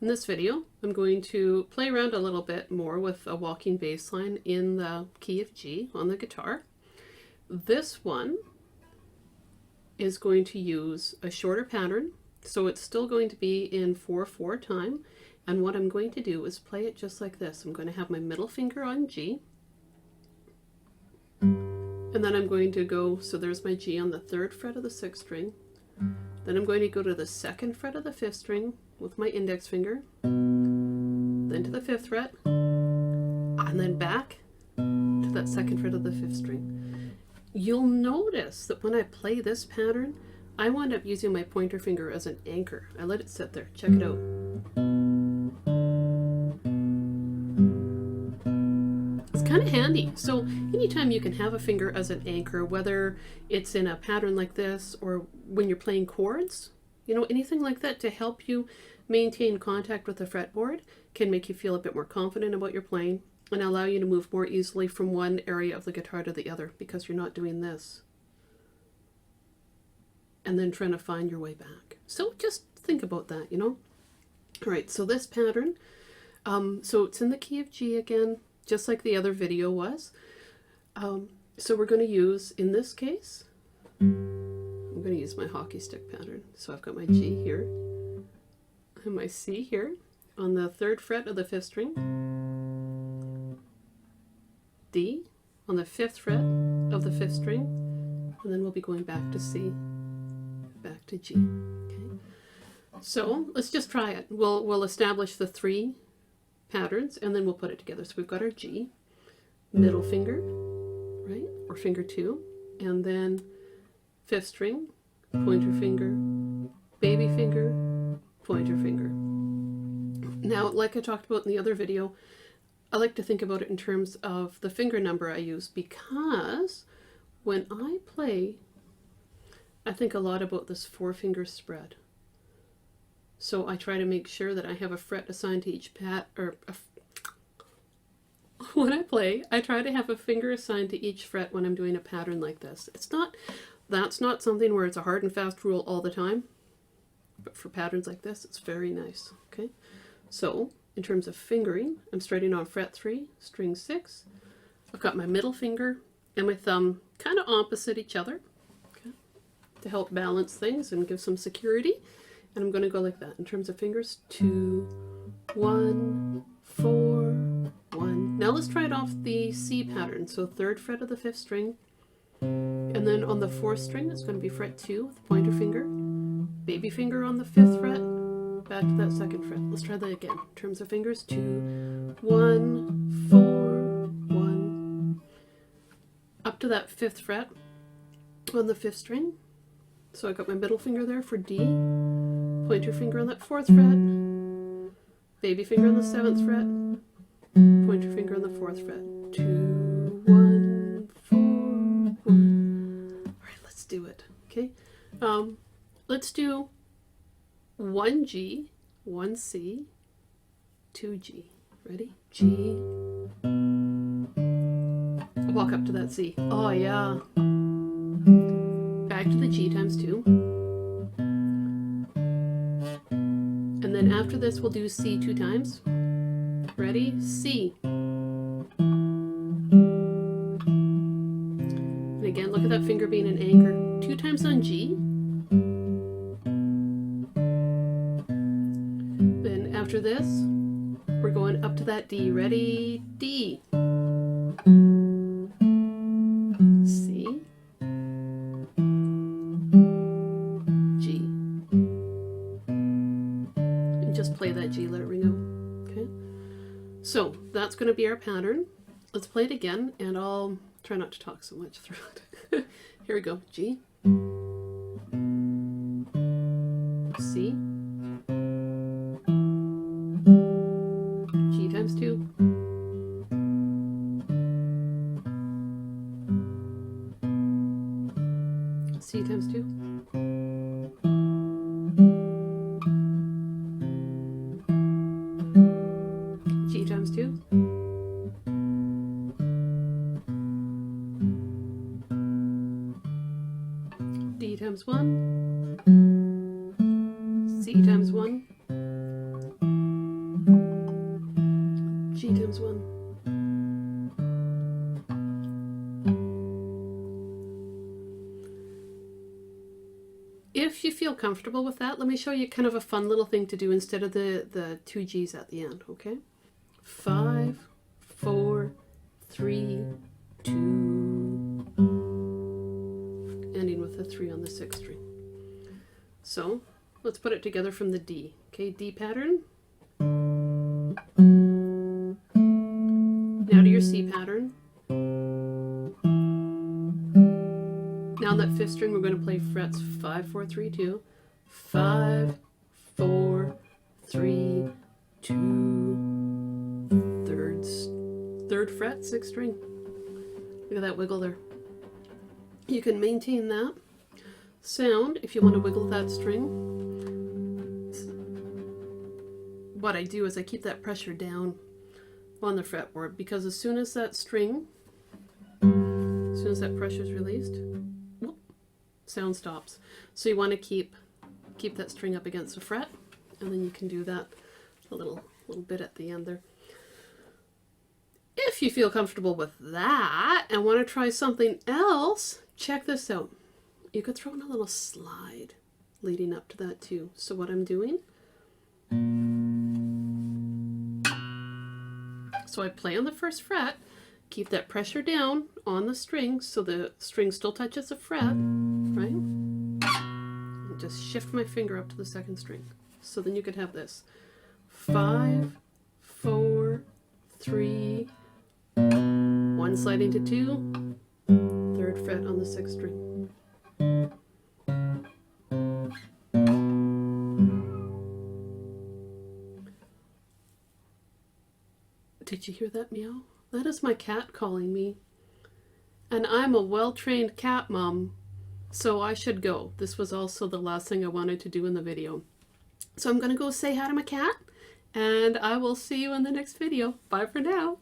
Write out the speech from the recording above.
In this video, I'm going to play around a little bit more with a walking bass line in the key of G on the guitar. This one is going to use a shorter pattern, so it's still going to be in 4/4 time. And what I'm going to do is play it just like this. I'm going to have my middle finger on G, and then I'm going to go, so there's my G on the 3rd fret of the 6th string. Then I'm going to go to the 2nd fret of the 5th string with my index finger, then to the 5th fret, and then back to that 2nd fret of the 5th string. You'll notice that when I play this pattern, I wind up using my pointer finger as an anchor. I let it sit there. Check it out. It's kind of handy. So anytime you can have a finger as an anchor, whether it's in a pattern like this or when you're playing chords, you know, anything like that to help you maintain contact with the fretboard can make you feel a bit more confident about your playing and allow you to move more easily from one area of the guitar to the other because you're not doing this and then trying to find your way back. So just think about that, you know. All right, so this pattern, so it's in the key of G again, just like the other video was. So we're going to use, in this case, I'm going to use my hockey stick pattern. So I've got my G here and my C here on the 3rd fret of the 5th string, D on the 5th fret of the 5th string, and then we'll be going back to C, back to G. Okay. So let's just try it. We'll establish the 3 patterns and then we'll put it together. So we've got our G, middle finger, right, or finger 2, and then 5th string, pointer finger, baby finger, pointer finger. Now, like I talked about in the other video, I like to think about it in terms of the finger number I use, because when I play, I think a lot about this 4-finger spread. So I try to make sure that I have a fret assigned to each when I play, I try to have a finger assigned to each fret when I'm doing a pattern like this. That's not something where it's a hard and fast rule all the time, but for patterns like this, it's very nice. Okay, so in terms of fingering, I'm starting on fret 3, string 6. I've got my middle finger and my thumb kind of opposite each other, okay, to help balance things and give some security. And I'm going to go like that in terms of fingers. 2, 1, 4, 1. Now let's try it off the C pattern. So 3rd fret of the 5th string, and then on the 4th string, it's going to be fret 2 with the pointer finger, baby finger on the 5th fret, back to that 2nd fret. Let's try that again. In terms of fingers, 2, 1, 4, 1. Up to that 5th fret on the 5th string. So I got my middle finger there for D, pointer finger on that 4th fret, baby finger on the 7th fret, pointer finger on the 4th fret. 2, 1, 4, 1. All right, let's do it. Okay, let's do 1 G, 1 C, 2 G. Ready? G. Walk up to that C. Oh yeah. Back to the G times 2. And then after this, we'll do C 2 times. Ready? C. And again, look at that finger being an anchor. 2 times on G. Then after this, we're going up to that D. Ready? D. C. G. And just play that G, let it ring out. Okay? So that's going to be our pattern. Let's play it again, and I'll try not to talk so much through it. Here we go. G, C, G times 2, C times 2, G times 2, D times 1, C times 1, times 1. If you feel comfortable with that, let me show you kind of a fun little thing to do instead of the 2 G's at the end, okay? 5, 4, 3, 2, ending with a 3 on the 6th string. So let's put it together from the D. Okay, D pattern. Now to your C pattern. Now on that 5th string, we're going to play frets 5, 4, 3, 2. 5, 4, 3, 2, 3rd fret, 6th string. Look at that wiggle there. You can maintain that sound if you want to wiggle that string. What I do is I keep that pressure down on the fretboard, because as soon as that pressure is released, whoop, sound stops. So you want to keep that string up against the fret, and then you can do that a little bit at the end there. If you feel comfortable with that and want to try something else, check this out. You could throw in a little slide leading up to that too. So what I'm doing, so I play on the 1st fret, keep that pressure down on the string so the string still touches the fret, right? And just shift my finger up to the 2nd string. So then you could have this 5, 4, 3, 1 sliding to 2, 3rd fret on the 6th string. Did you hear that meow? That is my cat calling me. And I'm a well-trained cat mom, so I should go. This was also the last thing I wanted to do in the video. So I'm going to go say hi to my cat, and I will see you in the next video. Bye for now.